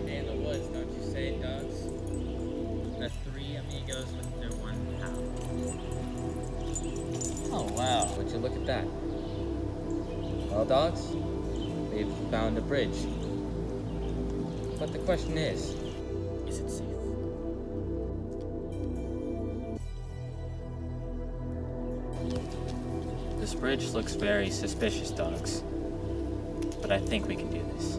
Stay in the woods, don't you say, dogs? The three amigos with their one pal. Oh wow, would you look at that? Well, dogs, they've found a bridge. But the question is it safe? This bridge looks very suspicious, dogs. But I think we can do this.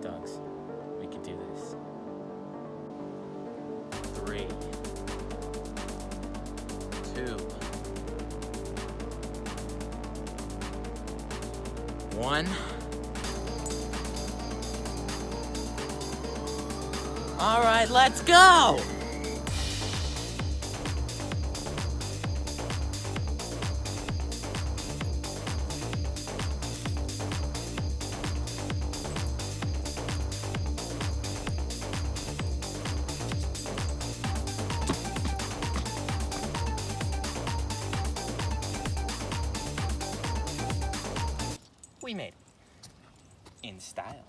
Dogs, we can do this. 3, 2, 1. All right, let's go! We made it. In style.